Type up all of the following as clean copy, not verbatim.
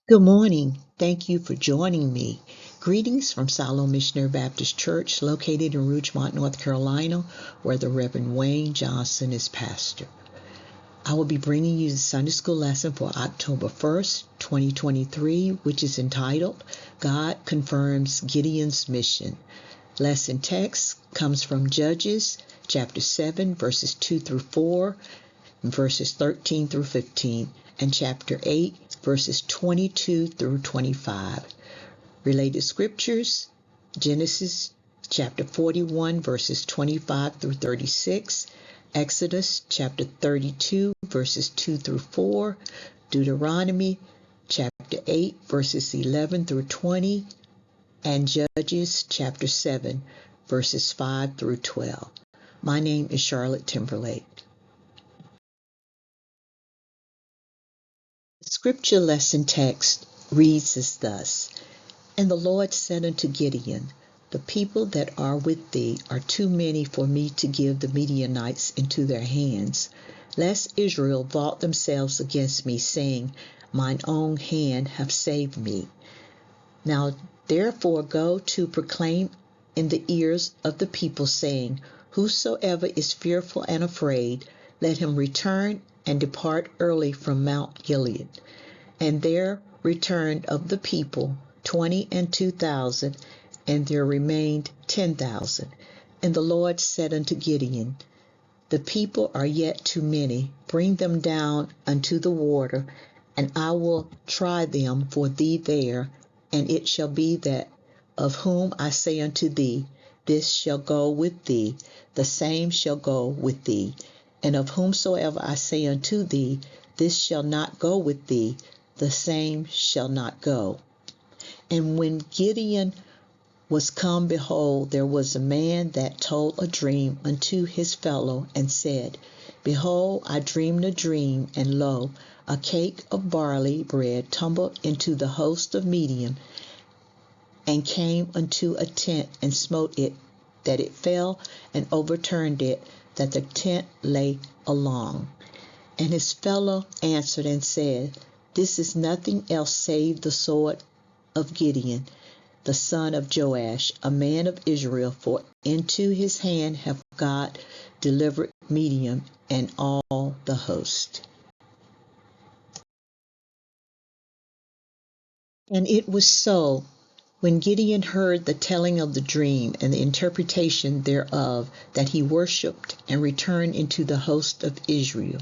Good morning. Thank you for joining me. Greetings from Siloam Missionary Baptist Church, located in Rougemont, North Carolina, where the Reverend Wayne Johnson is pastor. I will be bringing you the Sunday School lesson for October 1st, 2023, which is entitled, God Confirms Gideon's Mission. Lesson text comes from Judges chapter 7, verses 2 through 4, and verses 13 through 15, and chapter 8, verses 22 through 25. Related scriptures, Genesis chapter 41, verses 25 through 36, Exodus chapter 32, verses 2 through 4, Deuteronomy chapter 8, verses 11 through 20, and Judges chapter 7, verses 5 through 12. My name is Charlotte Timberlake. The scripture lesson text reads as thus, And the Lord said unto Gideon, The people that are with thee are too many for me to give the Midianites into their hands, lest Israel vaunt themselves against me, saying, Mine own hand hath saved me. Now therefore go to proclaim in the ears of the people, saying, Whosoever is fearful and afraid, let him return and depart early from Mount Gilead. And there returned of the people 22,000, and there remained 10,000. And the Lord said unto Gideon, The people are yet too many. Bring them down unto the water, and I will try them for thee there. And it shall be that of whom I say unto thee, This shall go with thee, the same shall go with thee. And of whomsoever I say unto thee, This shall not go with thee, the same shall not go. And when Gideon was come, behold, there was a man that told a dream unto his fellow, and said, Behold, I dreamed a dream, and lo, a cake of barley bread tumbled into the host of Midian, and came unto a tent, and smote it, that it fell, and overturned it, that the tent lay along. And his fellow answered and said, This is nothing else save the sword of Gideon, the son of Joash, a man of Israel, for into his hand hath God delivered Midian and all the host. And it was so, when Gideon heard the telling of the dream and the interpretation thereof, that he worshipped and returned into the host of Israel,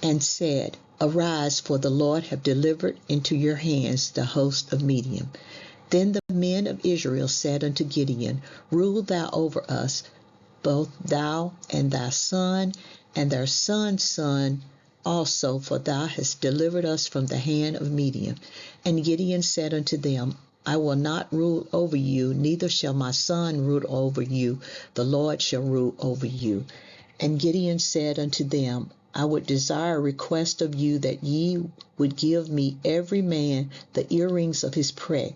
and said, Arise, for the Lord hath delivered into your hands the host of Midian. Then the men of Israel said unto Gideon, Rule thou over us, both thou and thy son, and their son's son also, for thou hast delivered us from the hand of Midian. And Gideon said unto them, I will not rule over you, neither shall my son rule over you, the Lord shall rule over you. And Gideon said unto them, I would desire a request of you, that ye would give me every man the earrings of his prey,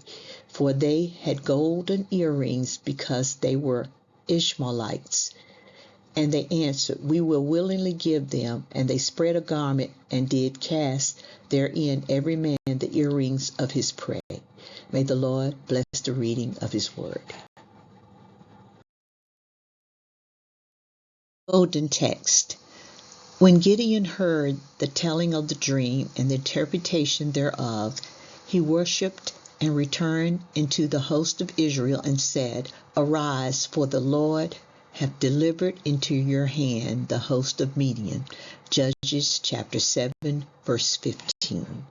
for they had golden earrings, because they were Ishmaelites. And they answered, We will willingly give them. And they spread a garment, and did cast therein every man the earrings of his prey. May the Lord bless the reading of his word. Golden text. When Gideon heard the telling of the dream and the interpretation thereof, he worshipped and returned into the host of Israel, and said, Arise, for the Lord hath delivered into your hand the host of Midian. Judges chapter 7, verse 15.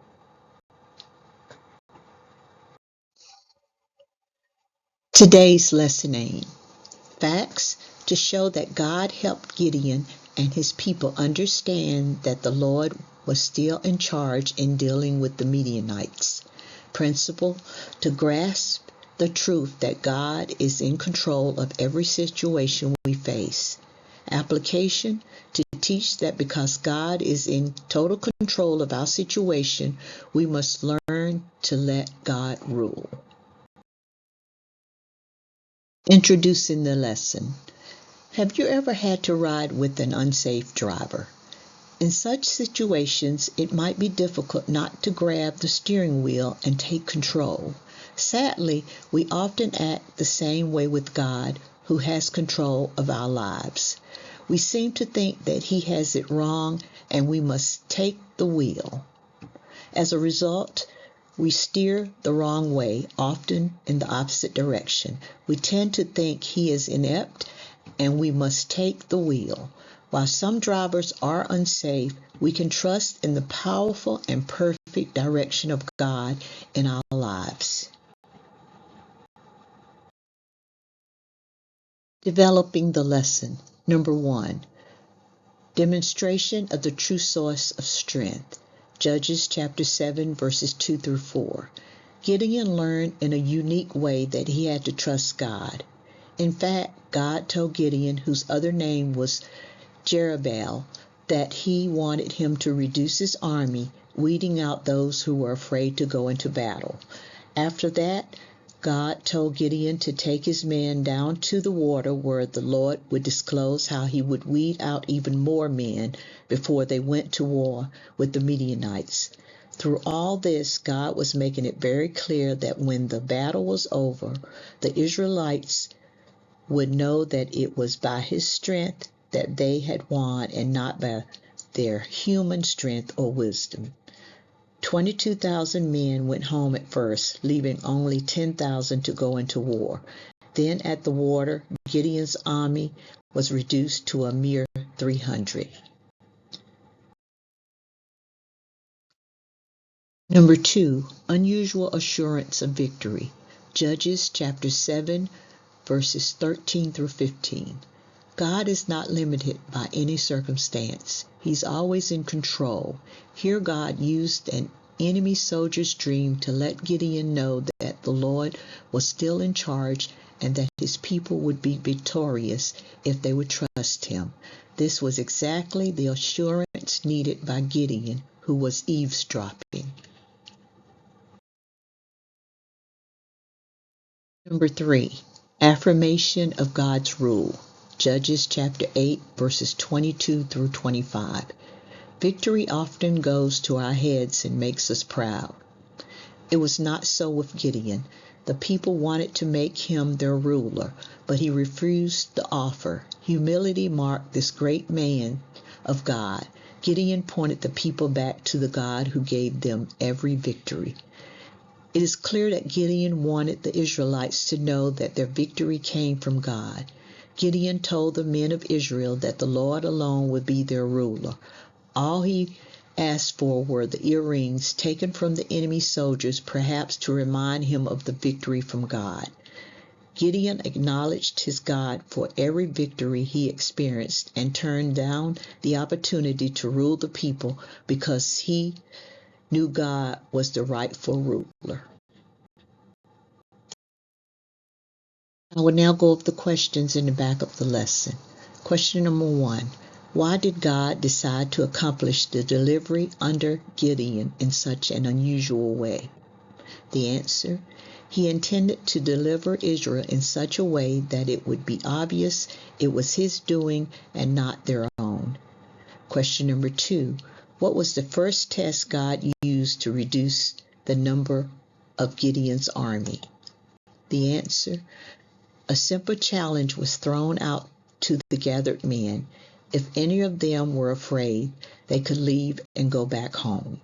Today's lesson aim. Facts to show that God helped Gideon and his people understand that the Lord was still in charge in dealing with the Midianites. Principle to grasp the truth that God is in control of every situation we face. Application to teach that because God is in total control of our situation, we must learn to let God rule. Introducing the lesson. Have you ever had to ride with an unsafe driver? In such situations, it might be difficult not to grab the steering wheel and take control. Sadly, we often act the same way with God, who has control of our lives. We seem to think that He has it wrong and we must take the wheel. As a result, we steer the wrong way, often in the opposite direction. We tend to think He is inept and we must take the wheel. While some drivers are unsafe, we can trust in the powerful and perfect direction of God in our lives. Developing the lesson. Number 1, demonstration of the true source of strength. Judges chapter 7, verses 2 through 4. Gideon learned in a unique way that he had to trust God. In fact, God told Gideon, whose other name was Jerubbaal, that He wanted him to reduce his army, weeding out those who were afraid to go into battle. After that, God told Gideon to take his men down to the water where the Lord would disclose how He would weed out even more men before they went to war with the Midianites. Through all this, God was making it very clear that when the battle was over, the Israelites would know that it was by His strength that they had won and not by their human strength or wisdom. 22,000 men went home at first, leaving only 10,000 to go into war. Then at the water, Gideon's army was reduced to a mere 300. Number 2, unusual assurance of victory. Judges chapter 7, verses 13 through 15. God is not limited by any circumstance. He's always in control. Here God used an enemy soldier's dream to let Gideon know that the Lord was still in charge and that His people would be victorious if they would trust Him. This was exactly the assurance needed by Gideon, who was eavesdropping. Number 3, affirmation of God's rule. Judges chapter 8, verses 22 through 25. Victory often goes to our heads and makes us proud. It was not so with Gideon. The people wanted to make him their ruler, but he refused the offer. Humility marked this great man of God. Gideon pointed the people back to the God who gave them every victory. It is clear that Gideon wanted the Israelites to know that their victory came from God. Gideon told the men of Israel that the Lord alone would be their ruler. All he asked for were the earrings taken from the enemy soldiers, perhaps to remind him of the victory from God. Gideon acknowledged his God for every victory he experienced and turned down the opportunity to rule the people because he knew God was the rightful ruler. I will now go over the questions in the back of the lesson. Question number 1. Why did God decide to accomplish the delivery under Gideon in such an unusual way? The answer: He intended to deliver Israel in such a way that it would be obvious it was His doing and not their own. Question number 2. What was the first test God used to reduce the number of Gideon's army? The answer: a simple challenge was thrown out to the gathered men. If any of them were afraid, they could leave and go back home.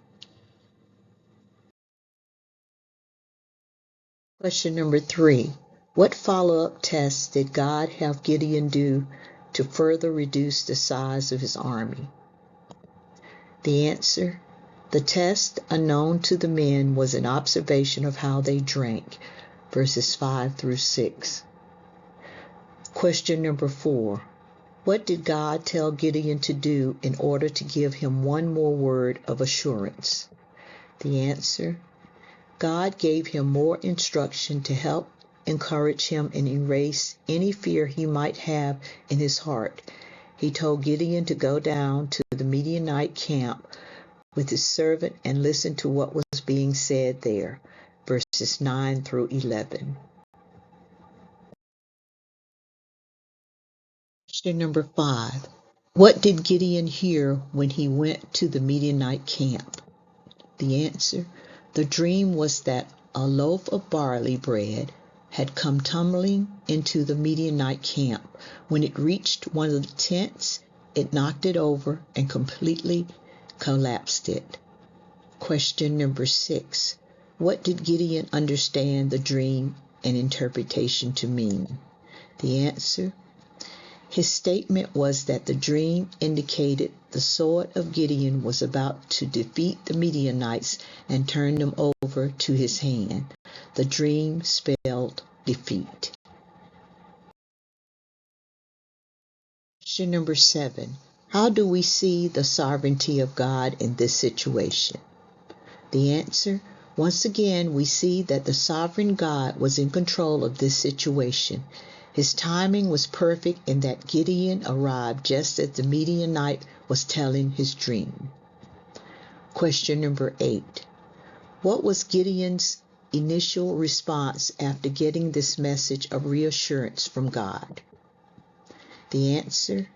Question number 3. What follow-up tests did God have Gideon do to further reduce the size of his army? The answer: the test, unknown to the men, was an observation of how they drank, verses 5 through 6. Question number 4. What did God tell Gideon to do in order to give him one more word of assurance? The answer: God gave him more instruction to help encourage him and erase any fear he might have in his heart. He told Gideon to go down to the Midianite camp with his servant and listen to what was being said there, verses 9 through 11. Question number 5. What did Gideon hear when he went to the Midianite camp? The answer, the dream was that a loaf of barley bread had come tumbling into the Midianite camp. When it reached one of the tents, it knocked it over and completely collapsed it. Question number 6. What did Gideon understand the dream and interpretation to mean? The answer, his statement was that the dream indicated the sword of Gideon was about to defeat the Midianites and turn them over to his hand. The dream spelled defeat. Question number 7. How do we see the sovereignty of God in this situation? The answer, once again, we see that the sovereign God was in control of this situation. His timing was perfect in that Gideon arrived just as the Midianite was telling his dream. Question number 8. What was Gideon's initial response after getting this message of reassurance from God? The answer,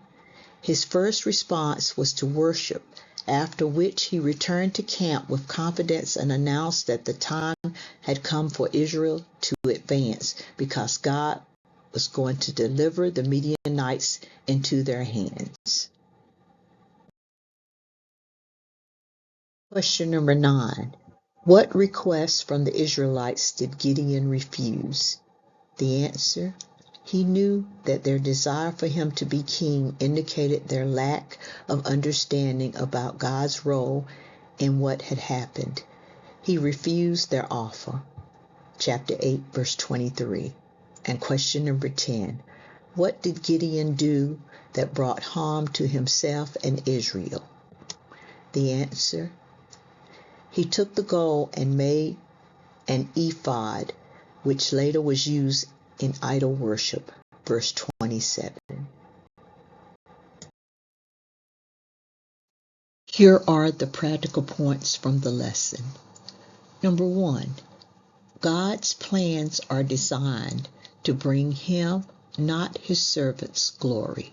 his first response was to worship, after which he returned to camp with confidence and announced that the time had come for Israel to advance because God was going to deliver the Midianites into their hands. Question number 9. What requests from the Israelites did Gideon refuse? The answer, he knew that their desire for him to be king indicated their lack of understanding about God's role in what had happened. He refused their offer. Chapter 8, verse 23. And question number 10. What did Gideon do that brought harm to himself and Israel? The answer, he took the gold and made an ephod, which later was used in idol worship. Verse 27. Here are the practical points from the lesson. Number 1. God's plans are designed to bring him, not his servants, glory.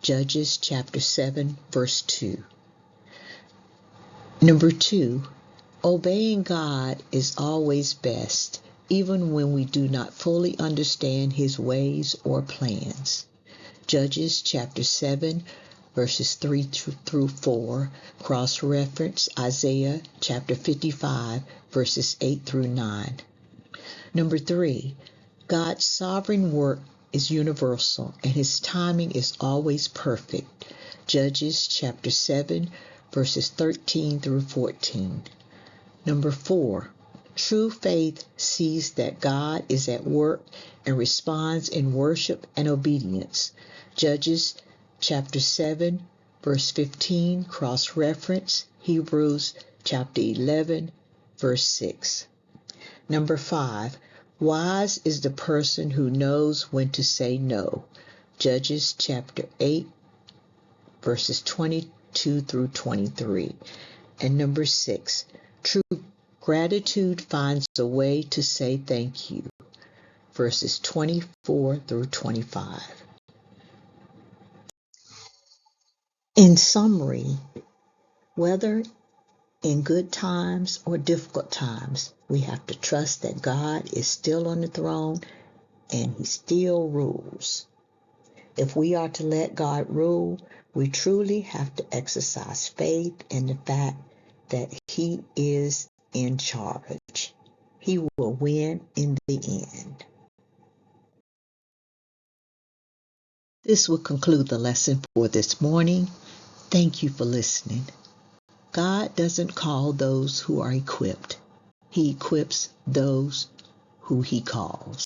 Judges chapter 7, verse 2. Number 2. Obeying God is always best, even when we do not fully understand his ways or plans. Judges chapter 7, verses 3 through 4, cross-reference Isaiah chapter 55, verses 8 through 9. Number 3, God's sovereign work is universal and his timing is always perfect. Judges chapter 7, verses 13 through 14. Number 4, true faith sees that God is at work and responds in worship and obedience. Judges chapter 7, verse 15, cross-reference Hebrews chapter 11, verse 6. Number 5, wise is the person who knows when to say no. Judges chapter 8, verses 22 through 23. And number 6, true gratitude finds a way to say thank you. Verses 24 through 25. In summary, whether in good times or difficult times, we have to trust that God is still on the throne and he still rules. If we are to let God rule, we truly have to exercise faith in the fact that he is in charge. He will win in the end. This will conclude the lesson for this morning. Thank you for listening. God doesn't call those who are equipped. He equips those who he calls.